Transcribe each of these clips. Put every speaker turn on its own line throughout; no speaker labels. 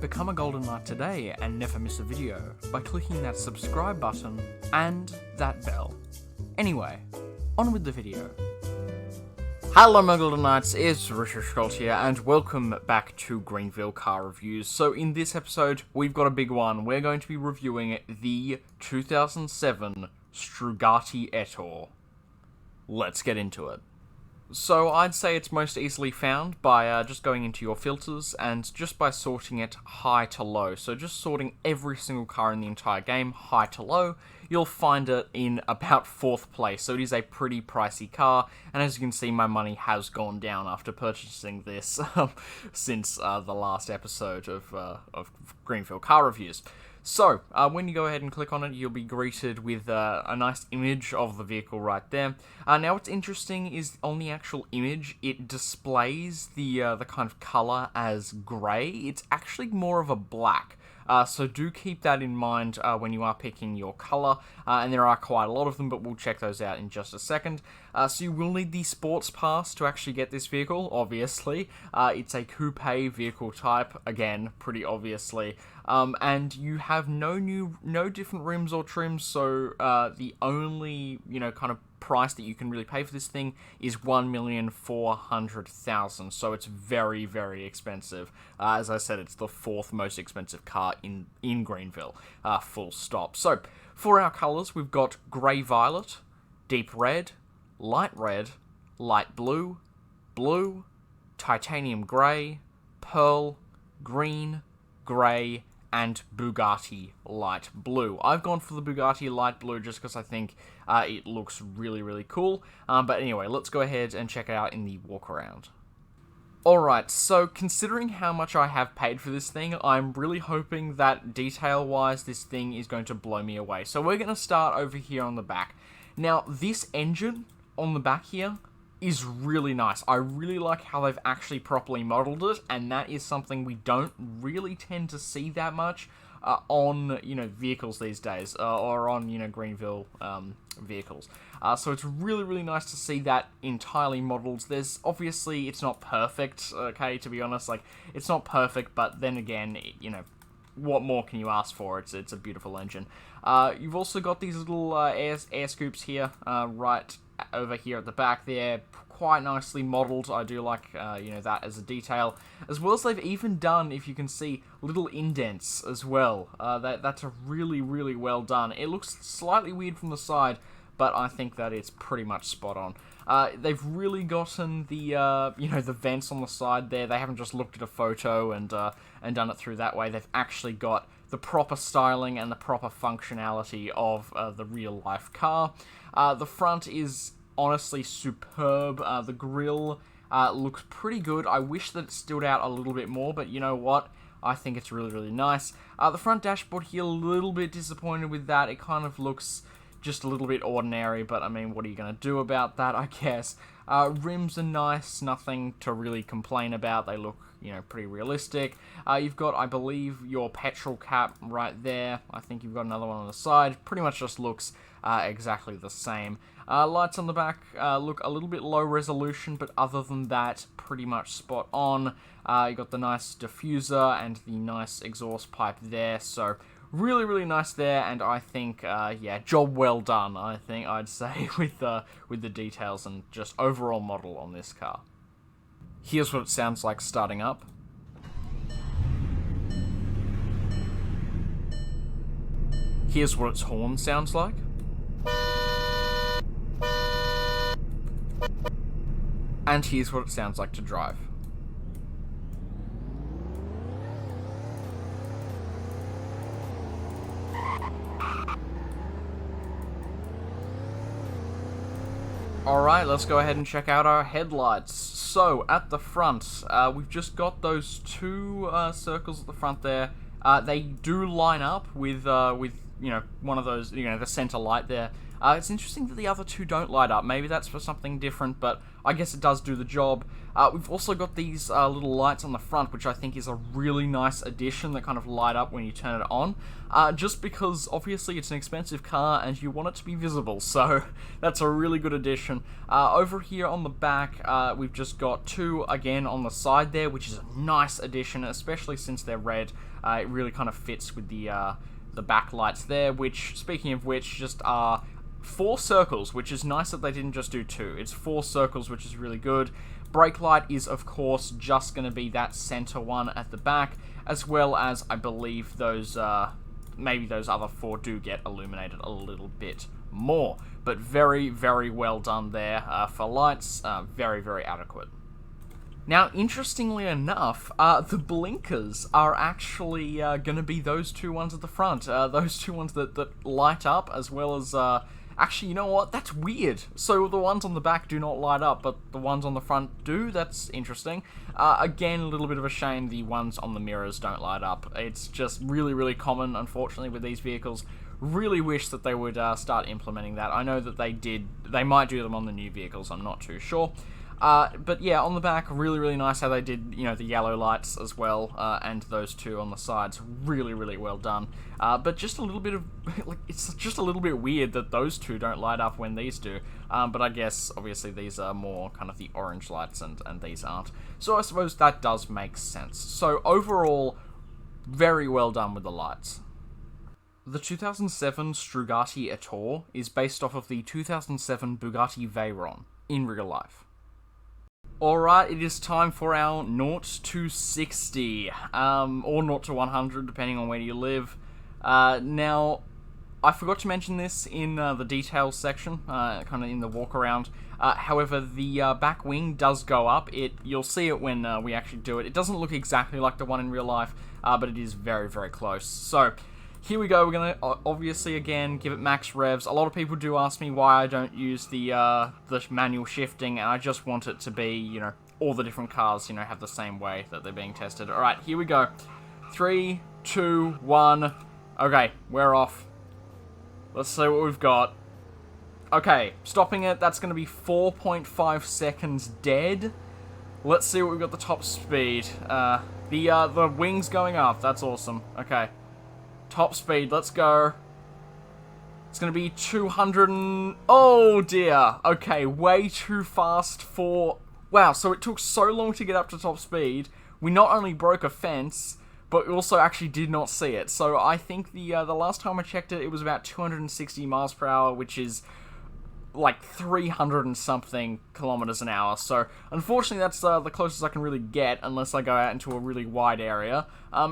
Become a Golden Knight today and never miss a video by clicking that subscribe button and that bell. Anyway, on with the video. Hello my Golden Knights, it's richyrichgold here and welcome back to Greenville Car Reviews. So in this episode, we've got a big one. We're going to be reviewing the 2007 Struggatti Ettore. Let's get into it. So I'd say it's most easily found by just going into your filters and just by sorting it high to low. So just sorting every single car in the entire game high to low, you'll find it in about 4th place. So it is a pretty pricey car, and as you can see, my money has gone down after purchasing this since the last episode of Greenville Car Reviews. So, when you go ahead and click on it, you'll be greeted with a nice image of the vehicle right there. Now, what's interesting is on the actual image, it displays the kind of color as grey. It's actually more of a black. So do keep that in mind when you are picking your color, and there are quite a lot of them, but we'll check those out in just a second. So you will need the sports pass to actually get this vehicle, obviously. It's a coupe vehicle type, again, pretty obviously. And you have no different rims or trims, so the only, kind of price that you can really pay for this thing is $1,400,000, so it's very, very expensive. As I said, it's the 4th most expensive car in Greenville, full stop. So, for our colours, we've got grey violet, deep red, light blue, blue, titanium grey, pearl, green, grey, and Bugatti light blue. I've gone for the Bugatti light blue just because I think it looks really, really cool. But anyway, let's go ahead and check it out in the walk around. Alright, so considering how much I have paid for this thing, I'm really hoping that detail-wise this thing is going to blow me away. So we're going to start over here on the back. Now, this engine on the back here is really nice. I really like how they've actually properly modeled it, and that is something we don't really tend to see that much on, vehicles these days, or on, Greenville vehicles. So it's really, really nice to see that entirely modeled. There's, obviously, it's not perfect, okay, to be honest, it's not perfect, but then again, what more can you ask for? It's a beautiful engine. You've also got these little air scoops here, right over here at the back there, quite nicely modeled. I do like, that as a detail. As well as they've even done, if you can see, little indents as well. That's a really, really well done. It looks slightly weird from the side, but I think that it's pretty much spot on. They've really gotten the, the vents on the side there. They haven't just looked at a photo and done it through that way. They've actually got the proper styling and the proper functionality of the real-life car. The front is honestly superb. The grille looks pretty good. I wish that it stood out a little bit more, but you know what? I think it's really, really nice. The front dashboard here, a little bit disappointed with that. It kind of looks just a little bit ordinary, but I mean, what are you going to do about that, I guess? Rims are nice, nothing to really complain about. They look, pretty realistic. You've got, I believe, your petrol cap right there. I think you've got another one on the side. Pretty much just looks exactly the same. Lights on the back look a little bit low resolution, but other than that, pretty much spot on. You got the nice diffuser and the nice exhaust pipe there, so really, really nice there, and I think, job well done, I think I'd say, with the details and just overall model on this car. Here's what it sounds like starting up. Here's what its horn sounds like. And here's what it sounds like to drive. Alright, let's go ahead and check out our headlights. So, at the front, we've just got those two circles at the front there. They do line up with one of those, the center light there. It's interesting that the other two don't light up. Maybe that's for something different, but I guess it does do the job. We've also got these little lights on the front, which I think is a really nice addition that kind of light up when you turn it on. Just because, obviously, it's an expensive car and you want it to be visible, so that's a really good addition. Over here on the back, we've just got two, again, on the side there, which is a nice addition, especially since they're red. It really kind of fits with the backlights there, which, speaking of which, just are 4 circles, which is nice that they didn't just do 2. It's 4 circles, which is really good. Brake light is, of course, just going to be that center one at the back, as well as, I believe, those, maybe those other 4 do get illuminated a little bit more. But very, very well done there for lights. Very, very adequate. Now, interestingly enough, the blinkers are actually going to be those 2 ones at the front. Those 2 ones that light up, as well as... Actually, you know what? That's weird. So the ones on the back do not light up, but the ones on the front do? That's interesting. Again, a little bit of a shame the ones on the mirrors don't light up. It's just really, really common, unfortunately, with these vehicles. Really wish that they would start implementing that. I know that they did. They might do them on the new vehicles. I'm not too sure. But yeah, on the back, really, really nice how they did, you know, the yellow lights as well, and those 2 on the sides. Really, really well done. But just a little bit of, like, it's just a little bit weird that those 2 don't light up when these do. But I guess, obviously, these are more kind of the orange lights, and these aren't. So I suppose that does make sense. So overall, very well done with the lights. The 2007 Struggatti Ettore is based off of the 2007 Bugatti Veyron in real life. Alright, it is time for our 0 to 60, or 0 to 100, depending on where you live. Now, I forgot to mention this in the details section, kind of in the walk around. However, the back wing does go up. You'll see it when we actually do it. It doesn't look exactly like the one in real life, but it is very, very close. So, here we go. We're going to, obviously, again, give it max revs. A lot of people do ask me why I don't use the manual shifting, and I just want it to be, you know, all the different cars, you know, have the same way that they're being tested. Alright, here we go. 3, 2, 1. Okay, we're off. Let's see what we've got. Okay, stopping it. That's going to be 4.5 seconds dead. Let's see what we've got the top speed. The wings going up. That's awesome. Okay. Top speed, let's go. It's going to be 200 and... Oh, dear. Okay, way too fast for... Wow, so it took so long to get up to top speed. We not only broke a fence, but we also actually did not see it. So I think the last time I checked it, it was about 260 miles per hour, which is like 300 and something kilometers an hour. So unfortunately, that's the closest I can really get, unless I go out into a really wide area.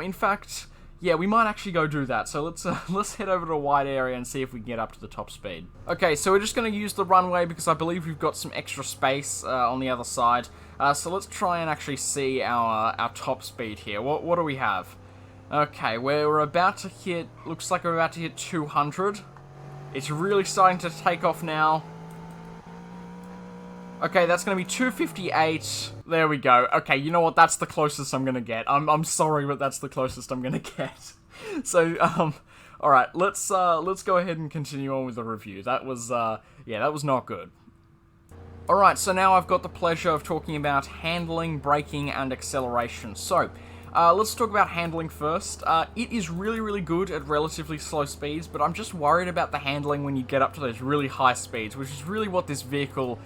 In fact... Yeah, we might actually go do that. So let's head over to a wide area and see if we can get up to the top speed. Okay, so we're just going to use the runway because I believe we've got some extra space on the other side. So let's try and actually see our top speed here. What do we have? Okay, we're about to hit... Looks like we're about to hit 200. It's really starting to take off now. Okay, that's going to be 258. There we go. Okay, you know what? That's the closest I'm going to get. I'm sorry, but that's the closest I'm going to get. So, alright, let's go ahead and continue on with the review. That was, yeah, that was not good. Alright, so now I've got the pleasure of talking about handling, braking, and acceleration. So, let's talk about handling first. It is really, really good at relatively slow speeds, but I'm just worried about the handling when you get up to those really high speeds, which is really what this vehicle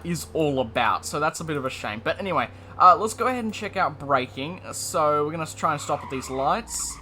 is all about, so that's a bit of a shame. But anyway, let's go ahead and check out braking. So we're going to try and stop at these lights.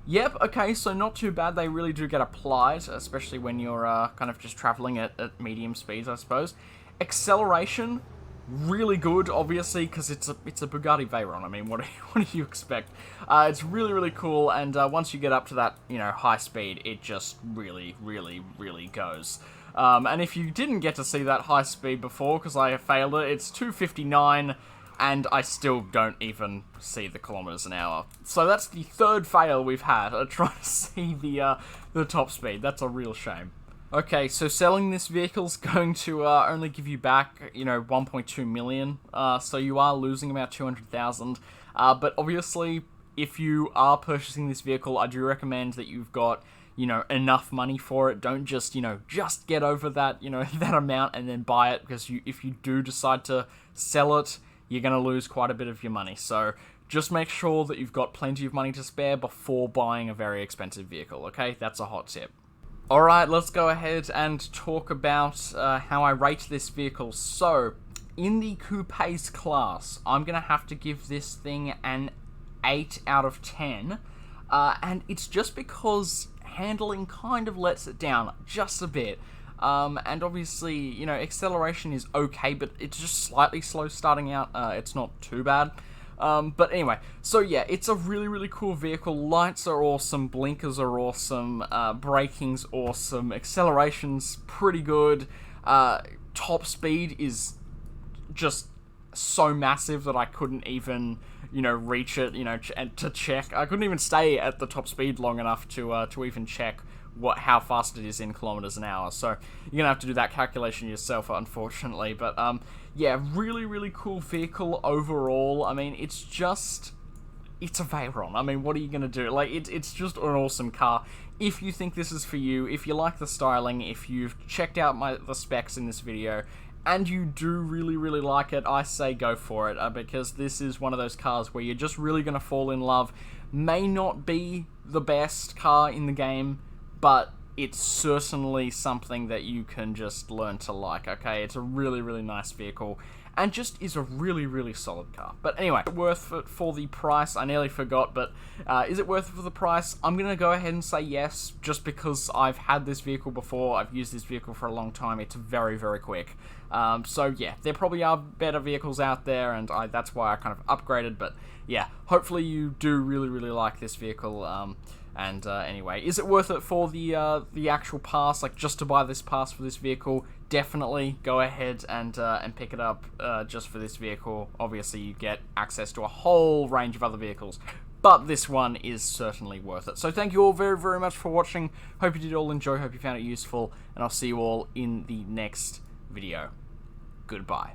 Yep, okay, so not too bad. They really do get applied, especially when you're kind of just traveling at medium speeds, I suppose. Acceleration, really good, obviously, because it's a Bugatti Veyron. I mean, what do you expect? It's really, really cool, and once you get up to that, you know, high speed, it just really, really, really goes. And if you didn't get to see that high speed before, because I have failed it, it's 259, and I still don't even see the kilometers an hour. So that's the 3rd fail we've had at trying to see the top speed. That's a real shame. Okay, so selling this vehicle's going to only give you back, you know, 1.2 million. So you are losing about 200,000. But obviously, if you are purchasing this vehicle, I do recommend that you've got, enough money for it. Don't just, just get over that, that amount and then buy it, because if you do decide to sell it, you're going to lose quite a bit of your money. So just make sure that you've got plenty of money to spare before buying a very expensive vehicle, okay? That's a hot tip. Alright, let's go ahead and talk about how I rate this vehicle. So, in the coupes class, I'm going to have to give this thing an 8 out of 10. And it's just because handling kind of lets it down just a bit. And obviously, acceleration is okay, but it's just slightly slow starting out. It's not too bad. But anyway, so yeah, it's a really, really cool vehicle. Lights are awesome, blinkers are awesome, braking's awesome, acceleration's pretty good, top speed is just so massive that I couldn't even, reach it, to check. I couldn't even stay at the top speed long enough to even check how fast it is in kilometers an hour. So you're gonna have to do that calculation yourself, unfortunately. But yeah, really, really cool vehicle overall. I mean, it's a Veyron. I mean, what are you gonna do? Like, it's just an awesome car. If you think this is for you, if you like the styling, if you've checked out the specs in this video, and you do really, really like it, I say go for it, because this is one of those cars where you're just really gonna fall in love. May not be the best car in the game, but it's certainly something that you can just learn to like, okay? It's a really, really nice vehicle, and just is a really, really solid car. But anyway, worth it for the price? I nearly forgot, but is it worth it for the price? I'm going to go ahead and say yes, just because I've had this vehicle before. I've used this vehicle for a long time. It's very, very quick. So yeah, there probably are better vehicles out there, and that's why I kind of upgraded. But yeah, hopefully you do really, really like this vehicle. And anyway, is it worth it for the actual pass? Like, just to buy this pass for this vehicle? Definitely go ahead and pick it up just for this vehicle. Obviously, you get access to a whole range of other vehicles, but this one is certainly worth it. So thank you all very, very much for watching. Hope you did all enjoy. Hope you found it useful, and I'll see you all in the next video. Goodbye.